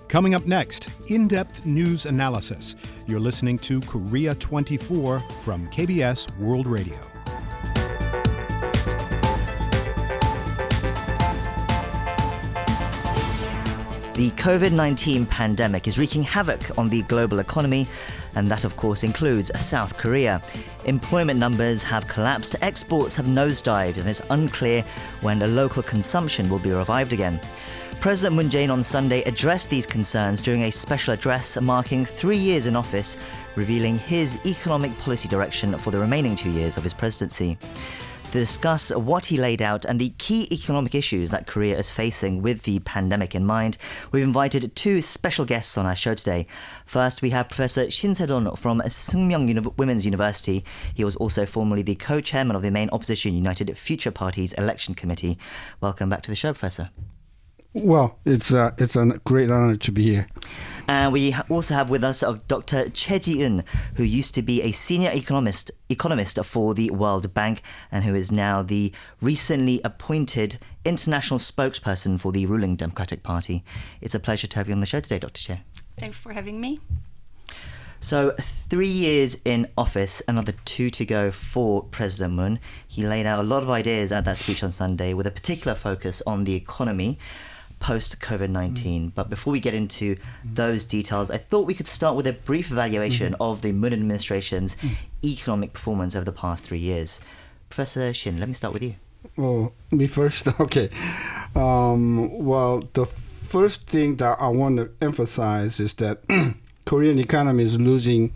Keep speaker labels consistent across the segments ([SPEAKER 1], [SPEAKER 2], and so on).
[SPEAKER 1] Coming up next, in-depth news analysis. You're listening to Korea 24 from KBS World Radio.
[SPEAKER 2] The COVID-19 pandemic is wreaking havoc on the global economy, and that of course includes South Korea. Employment numbers have collapsed, exports have nosedived, and it's unclear when the local consumption will be revived again. President Moon Jae-in on Sunday addressed these concerns during a special address marking 3 years in office, revealing his economic policy direction for the remaining 2 years of his presidency. To discuss what he laid out and the key economic issues that Korea is facing with the pandemic in mind, we've invited two special guests on our show today. First, we have Professor Shin from Sungmyeong Women's University. He was also formerly the co-chairman of the main opposition United Future Party's election committee. Welcome back to the show, Professor.
[SPEAKER 3] Well, it's a great honor to be here.
[SPEAKER 2] And we also have with us Dr. Choi Jieun, who used to be a senior economist for the World Bank and who is now the recently appointed international spokesperson for the ruling Democratic Party. It's a pleasure to have you on the show today, Dr. Choi.
[SPEAKER 4] Thanks for having me.
[SPEAKER 2] So 3 years in office, another 2 to go for President Moon. He laid out a lot of ideas at that speech on Sunday with a particular focus on the economy post-COVID-19. But before we get into those details, I thought we could start with a brief evaluation of the Moon administration's economic performance over the past 3 years. Professor Shin, let me start with you.
[SPEAKER 3] Oh, me first? Okay. Well, the first thing that I want to emphasize is that Korean economy is losing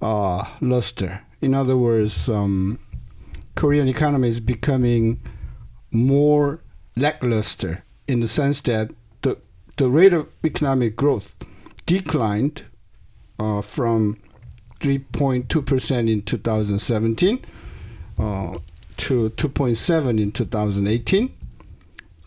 [SPEAKER 3] luster. In other words, Korean economy is becoming more lackluster, in the sense that the rate of economic growth declined from 3.2% in 2017 to 2.7% in 2018,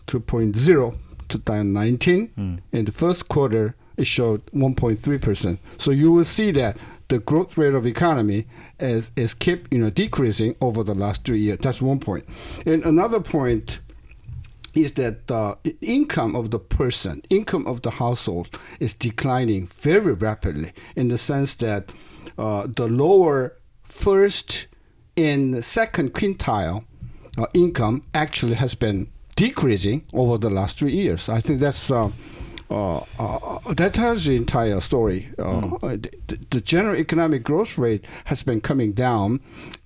[SPEAKER 3] 2.0% 2019. In the first quarter, it showed 1.3%. So you will see that the growth rate of economy is kept decreasing over the last 3 years. That's one point. And another point is that the income of the household is declining very rapidly, in the sense that the lower first and second quintile income actually has been decreasing over the last 3 years. I think that's that tells the entire story. The general economic growth rate has been coming down,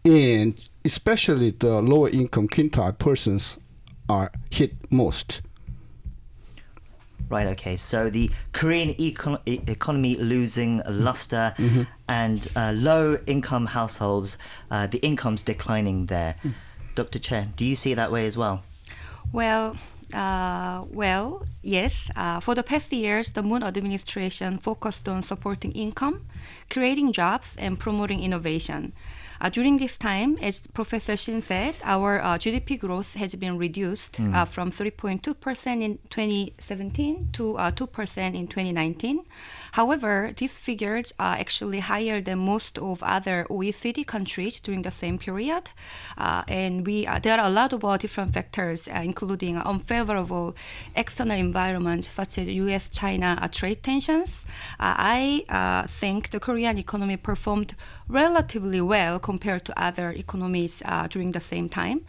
[SPEAKER 3] and especially the lower income quintile persons are hit most.
[SPEAKER 2] Right, okay. So the Korean economy losing luster and low-income households, the income's declining there. Dr. Choi, do you see it that way as well?
[SPEAKER 4] Well, yes. For the past years, the Moon administration focused on supporting income, creating jobs, and promoting innovation. During this time, as Professor Shin said, our GDP growth has been reduced from 3.2% in 2017 to 2% in 2019. However, these figures are actually higher than most of other OECD countries during the same period. And there are a lot of different factors, including unfavorable external environment such as US-China trade tensions. I think the Korean economy performed relatively well compared to other economies during the same time.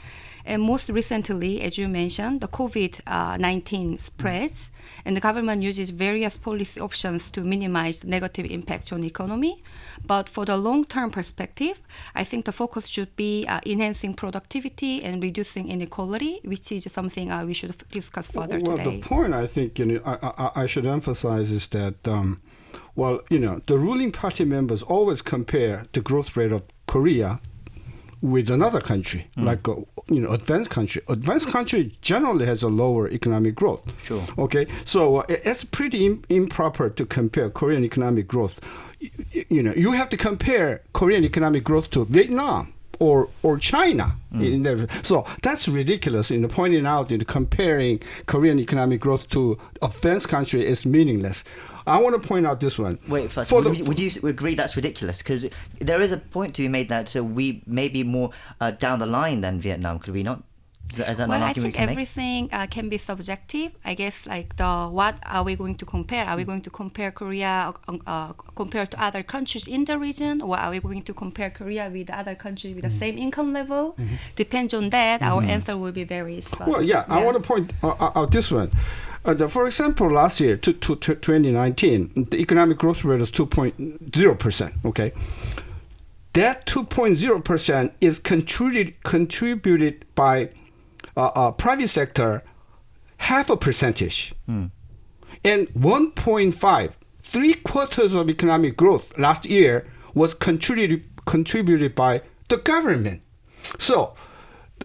[SPEAKER 4] And most recently, as you mentioned, the COVID-19 spreads, and the government uses various policy options to minimize the negative impact on the economy. But for the long-term perspective, I think the focus should be enhancing productivity and reducing inequality, which is something we should discuss further today.
[SPEAKER 3] Well, the point I think I should emphasize is that the ruling party members always compare the growth rate of Korea with another country, like advanced country. Advanced country generally has a lower economic growth.
[SPEAKER 2] Sure.
[SPEAKER 3] Okay, so it's pretty improper to compare Korean economic growth. You have to compare Korean economic growth to Vietnam or China. So that's ridiculous. Pointing out comparing Korean economic growth to advanced country is meaningless. I want to point out this one.
[SPEAKER 2] Wait, first, would you agree that's ridiculous? Because there is a point to be made that we may be more down the line than Vietnam, could we not? Is that
[SPEAKER 4] Well,
[SPEAKER 2] an
[SPEAKER 4] I
[SPEAKER 2] argument
[SPEAKER 4] think
[SPEAKER 2] we can make?
[SPEAKER 4] everything can be subjective. I guess like what are we going to compare? Are we going to compare Korea compared to other countries in the region, or are we going to compare Korea with other countries with the same income level? Depends on that. Our answer will be varies. But,
[SPEAKER 3] Well, I want to point out this one. For example, last year, to 2019, the economic growth rate was 2.0%. Okay, that 2.0% is contributed by private sector, half a percentage, and 1.5, 3/4 of economic growth last year was contributed by the government. So,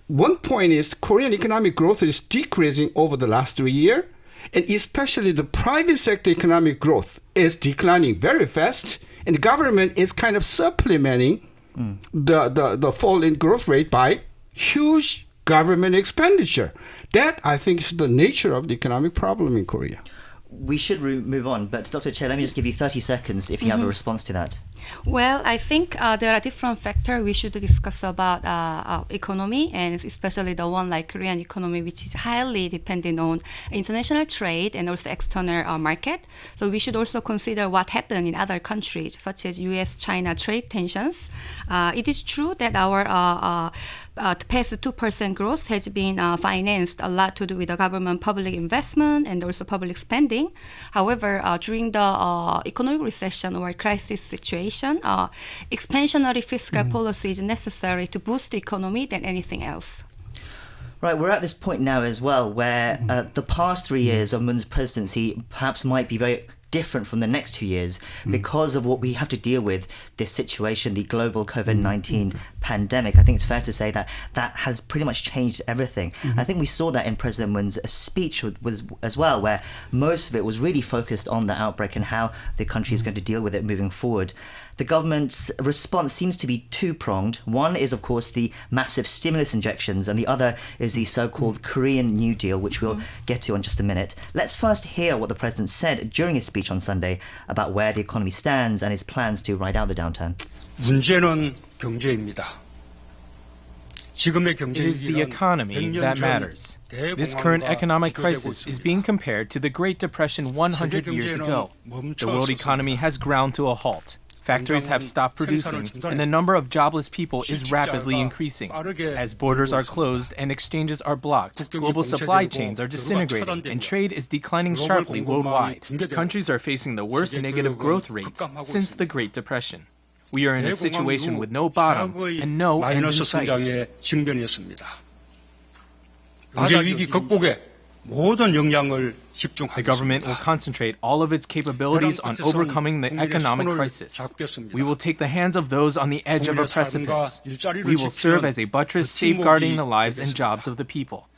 [SPEAKER 3] one point is Korean economic growth is decreasing over the last 3 years, and especially the private sector economic growth is declining very fast, and the government is kind of supplementing the fall in growth rate by huge government expenditure. That, I think, is the nature of the economic problem in Korea.
[SPEAKER 2] We should move on, but Dr. Choi, let me just give you 30 seconds if you have a response to that.
[SPEAKER 4] Well, I think there are different factors we should discuss about economy, and especially the one like Korean economy, which is highly dependent on international trade and also external market. So we should also consider what happened in other countries, such as U.S.-China trade tensions. It is true that our the past 2% growth has been financed a lot to do with the government public investment and also public spending. However, during the economic recession or crisis situation, expansionary fiscal policy is necessary to boost the economy than anything else.
[SPEAKER 2] Right, we're at this point now as well where the past 3 years of Moon's presidency perhaps might be very different from the next 2 years because of what we have to deal with, this situation, the global COVID-19 pandemic. I think it's fair to say that that has pretty much changed everything. I think we saw that in President Moon's speech as well, where most of it was really focused on the outbreak and how the country is going to deal with it moving forward. The government's response seems to be two-pronged. One is, of course, the massive stimulus injections, and the other is the so-called Korean New Deal, which we'll get to in just a minute. Let's first hear what the president said during his speech on Sunday about where the economy stands and his plans to ride out the downturn.
[SPEAKER 5] 문제는 경제입니다.
[SPEAKER 6] It is the economy that matters. This current economic crisis is being compared to the Great Depression 100 years ago. The world economy has ground to a halt. Factories have stopped producing, and the number of jobless people is rapidly increasing. As borders are closed and exchanges are blocked, global supply chains are disintegrating, and trade is declining sharply worldwide. Countries are facing the worst negative growth rates since the Great Depression. We are in a situation with no bottom and no end in sight. The government will concentrate all of its capabilities on overcoming the economic crisis. We will take the hands of those on the edge of a precipice. We will serve as a buttress safeguarding the lives and jobs of the people.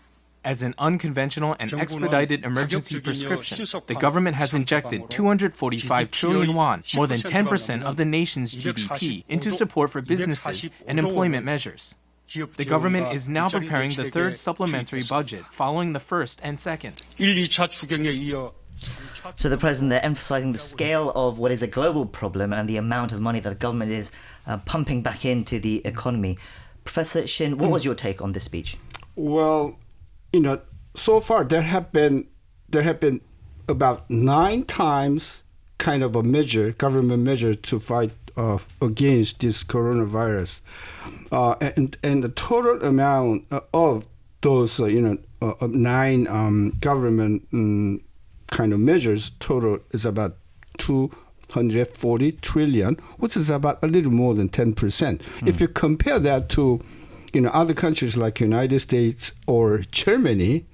[SPEAKER 6] As an unconventional and expedited emergency prescription, the government has injected 245 trillion won, more than 10% of the nation's GDP, into support for businesses and employment measures. The government is now preparing the third supplementary budget following the first and second.
[SPEAKER 2] So the president, they're emphasizing the scale of what is a global problem and the amount of money that the government is pumping back into the economy. Professor Shin, what was your take on this speech?
[SPEAKER 3] Well, so far there have been about 9 times kind of a government measure to fight against this coronavirus, and the total amount of those 9 government kind of measures total is about 240 trillion, which is about a little more than 10%. If you compare that to other countries like United States or Germany,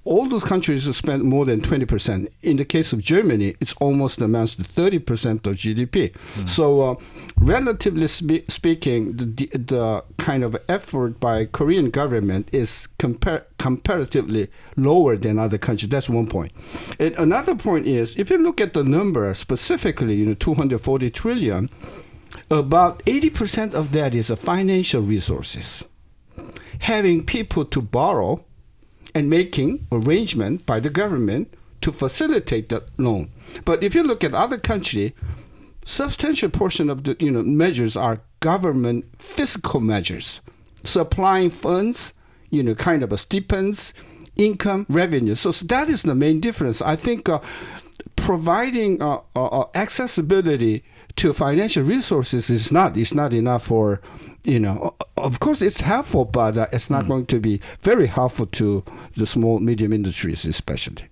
[SPEAKER 3] all those countries spend more than 20%. In the case of Germany, it's almost amounts to 30% of GDP. So relatively speaking, the kind of effort by Korean government is comparatively lower than other countries. That's one point. And another point is, if you look at the number specifically, 240 trillion, about 80% of that is financial resources. Having people to borrow and making arrangement by the government to facilitate that loan. But if you look at other countries, substantial portion of the measures are government fiscal measures. supplying funds, kind of a stipends, income, revenue. So that is the main difference. I think providing accessibility to financial resources is not enough for, of course it's helpful, but it's not going to be very helpful to the small, medium industries especially.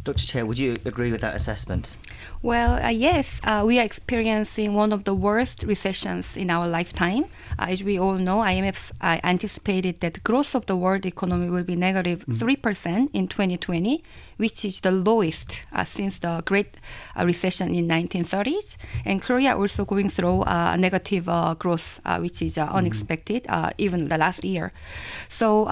[SPEAKER 2] Dr. Chair, would you agree with that assessment?
[SPEAKER 4] Well, yes, we are experiencing one of the worst recessions in our lifetime. As we all know, IMF anticipated that the growth of the world economy will be negative 3% in 2020, which is the lowest since the Great Recession in 1930s. And Korea also going through negative growth, which is unexpected, even the last year. So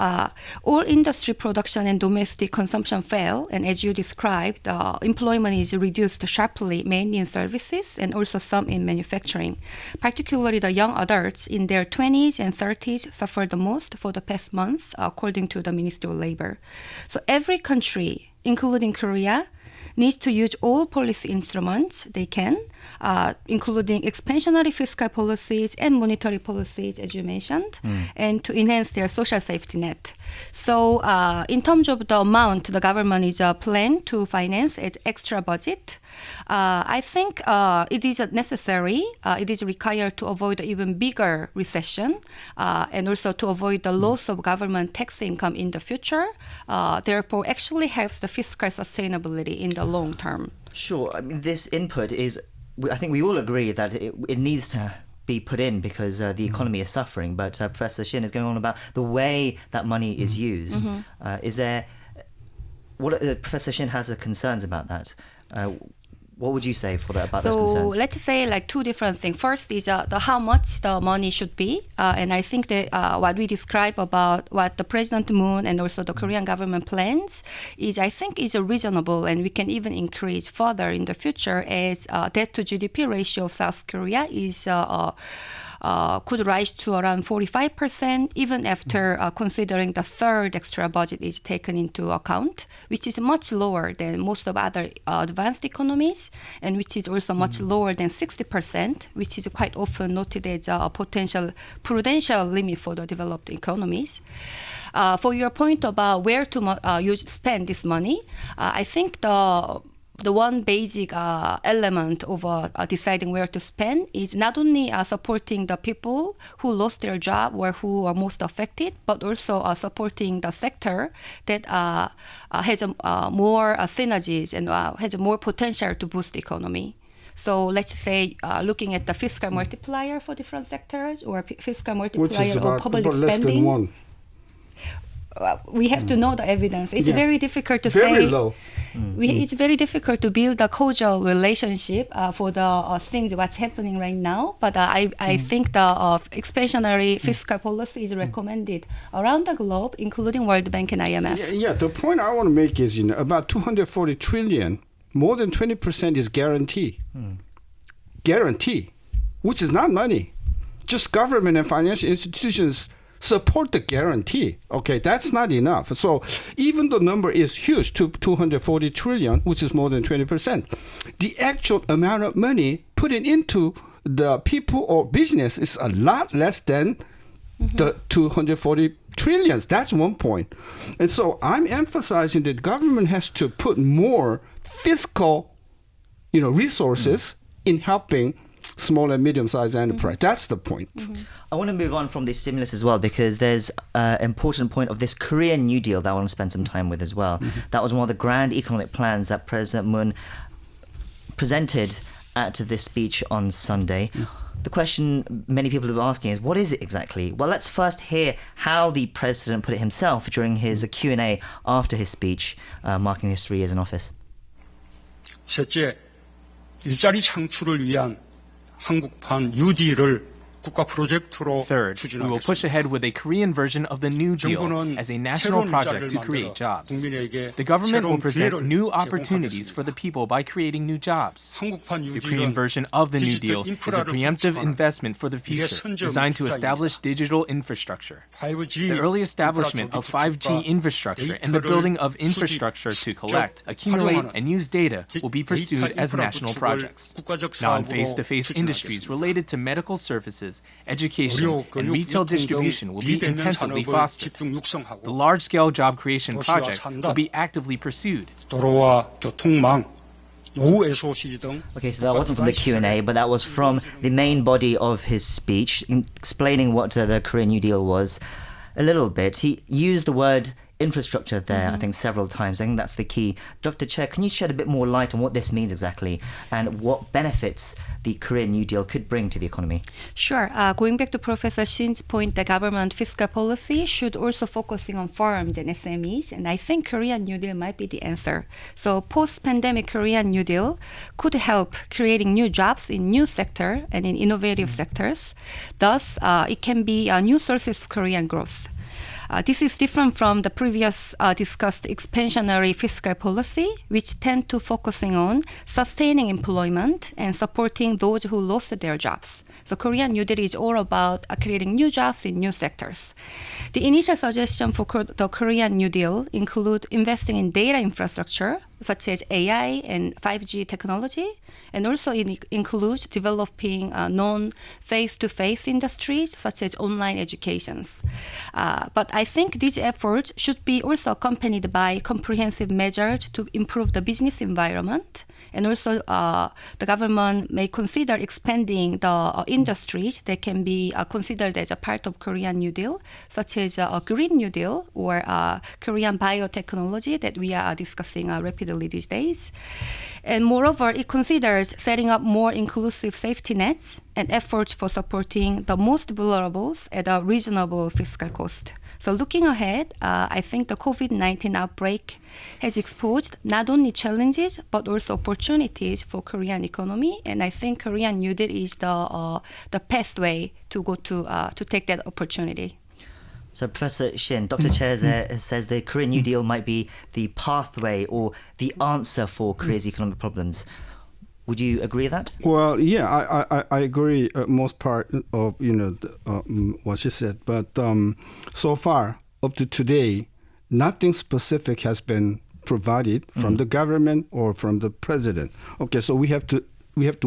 [SPEAKER 4] all industry production and domestic consumption fell, and as you described, employment is reduced sharply, mainly in services and also some in manufacturing. Particularly the young adults in their 20s and 30s suffered the most for the past month, according to the Ministry of Labor. So every country, including Korea, needs to use all policy instruments they can, including expansionary fiscal policies and monetary policies, as you mentioned, and to enhance their social safety net. So in terms of the amount the government is planning to finance its extra budget, I think it is necessary, it is required to avoid even bigger recession and also to avoid the loss of government tax income in the future. Therefore, actually helps the fiscal sustainability in the long term.
[SPEAKER 2] Sure. I mean, this input is, I think we all agree that it needs to be put in because the economy is suffering. But Professor Shin is going on about the way that money is used. Is there, Professor Shin has concerns about that. What would you say for that about those concerns?
[SPEAKER 4] So let's say like two different things. First is the how much the money should be, and I think that what we describe about what the President Moon and also the Korean government plans is, I think, is reasonable, and we can even increase further in the future as debt to GDP ratio of South Korea is could rise to around 45%, even after considering the third extra budget is taken into account, which is much lower than most of other advanced economies, and which is also much lower than 60%, which is quite often noted as a potential prudential limit for the developed economies. For your point about where to spend this money, I think the one basic element of deciding where to spend is not only supporting the people who lost their job or who are most affected, but also supporting the sector that has more synergies and has more potential to boost the economy. So let's say looking at the fiscal multiplier for different sectors or fiscal multiplier of public spending.
[SPEAKER 3] Less than one.
[SPEAKER 4] We have to know the evidence. It's very difficult to
[SPEAKER 3] very
[SPEAKER 4] say.
[SPEAKER 3] Low.
[SPEAKER 4] It's very difficult to build a causal relationship for the things what's happening right now. But I think the expansionary fiscal policy is recommended around the globe, including World Bank and IMF.
[SPEAKER 3] Yeah, the point I want to make is, about 240 trillion, more than 20% is guarantee. Guarantee, which is not money. Just government and financial institutions support the guarantee. Okay, that's not enough. So even the number is huge, to 240 trillion, which is more than 20%. The actual amount of money put into the people or business is a lot less than the 240 trillions. That's one point. And so I'm emphasizing that government has to put more fiscal, resources in helping small and medium-sized enterprise. That's the point.
[SPEAKER 2] I want to move on from this stimulus as well, because there's an important point of this Korean New Deal that I want to spend some time with as well. That was one of the grand economic plans that President Moon presented at this speech on Sunday. The question many people are asking is, what is it exactly? Well, let's first hear how the president put it himself during his Q&A after his speech, marking his 3 years in office.
[SPEAKER 5] 셋째, 일자리 창출을 위한 한국판 뉴딜을 국가 프로젝트로
[SPEAKER 6] Third, we will push ahead with a Korean version of the New Deal as a national project to create jobs. The government will present new opportunities for the people by creating new jobs. The Korean version of the New Deal is a preemptive investment for the future, designed to establish digital infrastructure. The early establishment of 5G infrastructure and the building of infrastructure to collect, accumulate, and use data will be pursued as national projects. Non-face-to-face industries related to medical services services, education, and retail distribution will be intensively fostered. The large-scale job creation project will be actively pursued.
[SPEAKER 5] 도로와 교통망,
[SPEAKER 2] Okay, so that wasn't from the Q&A, but that was from the main body of his speech, explaining what the Korean New Deal was a little bit. He used the word infrastructure there, I think, several times. I think that's the key. Dr. Choi, can you shed a bit more light on what this means exactly and what benefits the Korean New Deal could bring to the economy?
[SPEAKER 4] Sure. Going back to Professor Shin's point, the government fiscal policy should also focusing on firms and SMEs, and I think Korean New Deal might be the answer. So post-pandemic Korean New Deal could help creating new jobs in new sector and in innovative sectors. Thus, it can be new sources of Korean growth. This is different from the previous discussed expansionary fiscal policy, which tend to focusing on sustaining employment and supporting those who lost their jobs. So Korean New Deal is all about creating new jobs in new sectors. The initial suggestion for the Korean New Deal include investing in data infrastructure, such as AI and 5G technology, and also it includes developing non-face-to-face industries, such as online educations. But I think these efforts should be also accompanied by comprehensive measures to improve the business environment. And also, the government may consider expanding the industries that can be considered as a part of Korean New Deal, such as a Green New Deal or Korean biotechnology that we are discussing rapidly these days. And moreover, it considers setting up more inclusive safety nets and efforts for supporting the most vulnerables at a reasonable fiscal cost. So looking ahead, I think the COVID-19 outbreak has exposed not only challenges but also opportunities for Korean economy, and I think Korean New Deal is the pathway to go to take that opportunity.
[SPEAKER 2] So Professor Shin, Dr. Choi there says the Korean New Deal might be the pathway or the answer for Korea's economic problems. Would you agree with that?
[SPEAKER 3] Well, yeah, I agree most part of what she said, but so far up to today, nothing specific has been provided from the government or from the president. Okay, so we have to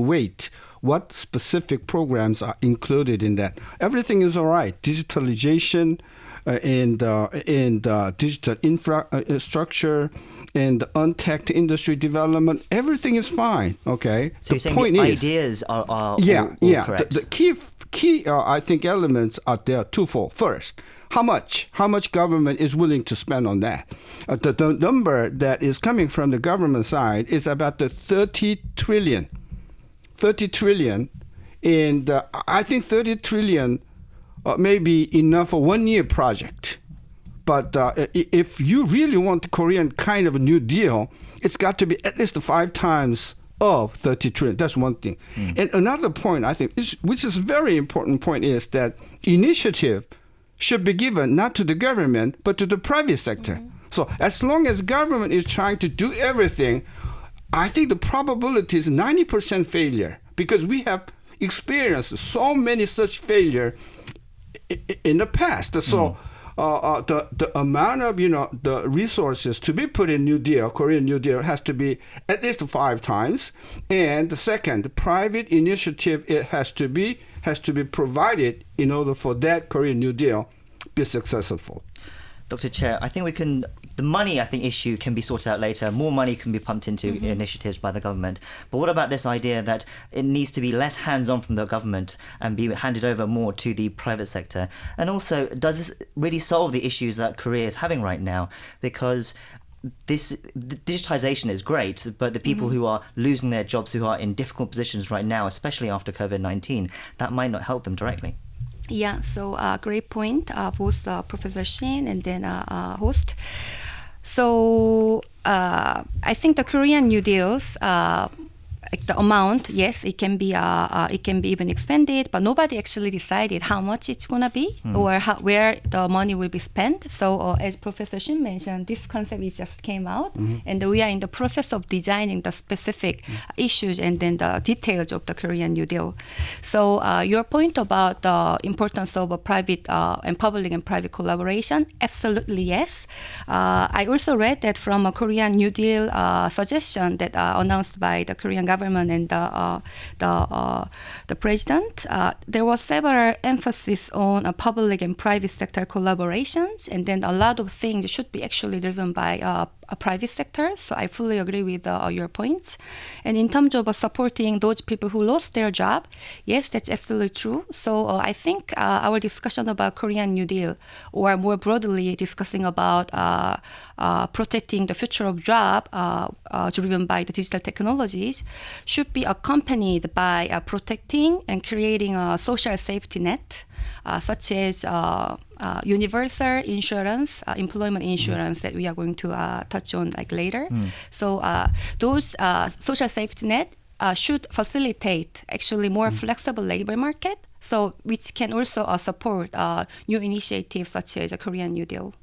[SPEAKER 3] wait. What specific programs are included in that? Everything is all right. Digitalization and digital infrastructure and untapped industry development, everything is fine. Okay.
[SPEAKER 2] So you're saying the ideas are all correct.
[SPEAKER 3] The key I think elements are there twofold. First, how much government is willing to spend on that? The number that is coming from the government side is about the 30 trillion. 30 trillion, and I think 30 trillion may be enough for 1 year project. But if you really want the Korean kind of a New Deal, it's got to be at least 5 times of 30 trillion. That's one thing. And another point, I think, which is a very important point, is that initiative should be given not to the government, but to the private sector. So as long as government is trying to do everything, I think the probability is 90% failure, because we have experienced so many such failure in the past. So the amount of the resources to be put in New Deal, Korean New Deal, has to be at least 5 times. And the second, the private initiative, it has to be provided in order for that Korean New Deal be successful.
[SPEAKER 2] Dr. Chair, I think the money issue can be sorted out later. More money can be pumped into initiatives by the government. But what about this idea that it needs to be less hands-on from the government and be handed over more to the private sector? And also, does this really solve the issues that Korea is having right now? Because the digitization is great, but the people who are losing their jobs, who are in difficult positions right now, especially after COVID-19, that might not help them directly.
[SPEAKER 4] Yeah, so great point, both Professor Shin and then host. So I think the Korean New Deals, the amount, yes, it can be even expanded, but nobody actually decided how much it's gonna be or where the money will be spent. So as Professor Shin mentioned, this concept just came out, and we are in the process of designing the specific issues and then the details of the Korean New Deal. So your point about the importance of a private and public and private collaboration, absolutely yes. I also read that from a Korean New Deal suggestion that announced by the Korean government government and the president, there was several emphasis on public and private sector collaborations, and then a lot of things should be actually driven by a private sector. So I fully agree with your points. And in terms of supporting those people who lost their job, yes, that's absolutely true. So I think our discussion about Korean New Deal, or more broadly discussing about protecting the future of job driven by the digital technologies, should be accompanied by protecting and creating a social safety net, such as universal insurance, employment insurance that we are going to touch on later. So those social safety net should facilitate actually more flexible labor market, so which can also support new initiatives such as a Korean New Deal.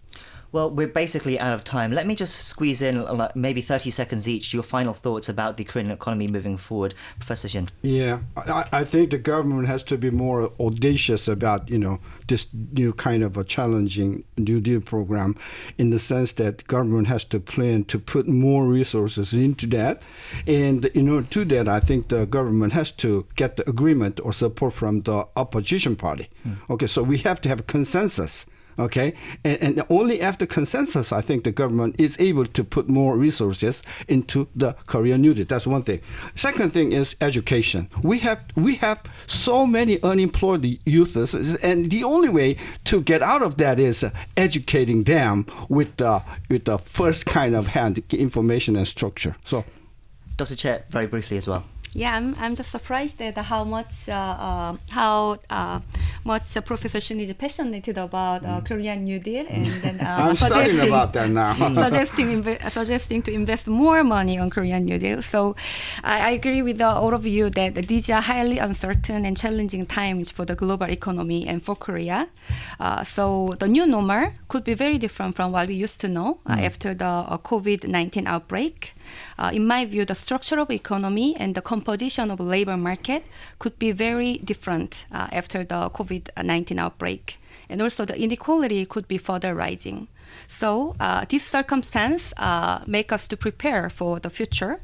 [SPEAKER 2] Well, we're basically out of time. Let me just squeeze in maybe 30 seconds each, your final thoughts about the Korean economy moving forward. Professor Shin.
[SPEAKER 3] Yeah, I think the government has to be more audacious about, this new kind of a challenging New Deal program, in the sense that government has to plan to put more resources into that. And in order to do that, I think the government has to get the agreement or support from the opposition party. Okay, so we have to have a consensus. Okay, and only after consensus, I think the government is able to put more resources into the Korean New Deal. That's one thing. Second thing is education. We have so many unemployed youths, and the only way to get out of that is educating them with the first kind of hand information and structure. So,
[SPEAKER 2] Dr. Choi, very briefly as well.
[SPEAKER 4] Yeah, I'm just surprised at how much Professor Shin is passionate about Korean New Deal, and then
[SPEAKER 3] I'm studying about that now.
[SPEAKER 4] suggesting to invest more money on Korean New Deal. So I agree with all of you that these are highly uncertain and challenging times for the global economy and for Korea. So the new normal could be very different from what we used to know after the COVID-19 outbreak. In my view, the structure of economy and the composition of labor market could be very different after the COVID-19 outbreak. And also the inequality could be further rising. So this circumstance make us to prepare for the future.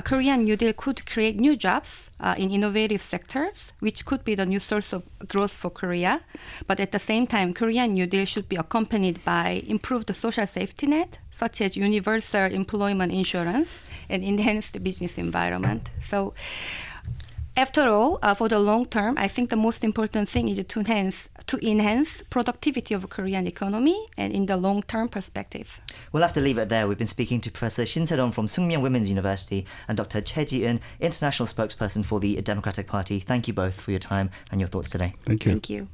[SPEAKER 4] Korean New Deal could create new jobs in innovative sectors, which could be the new source of growth for Korea. But at the same time, Korean New Deal should be accompanied by improved social safety net, such as universal employment insurance and enhanced business environment. So after all, for the long term, I think the most important thing is to enhance productivity of the Korean economy and in the long-term perspective.
[SPEAKER 2] We'll have to leave it there. We've been speaking to Professor Shin Se-dong from Sookmyung Women's University and Dr. Choi Jieun, international spokesperson for the Democratic Party. Thank you both for your time and your thoughts today.
[SPEAKER 3] Thank you.
[SPEAKER 4] Thank you.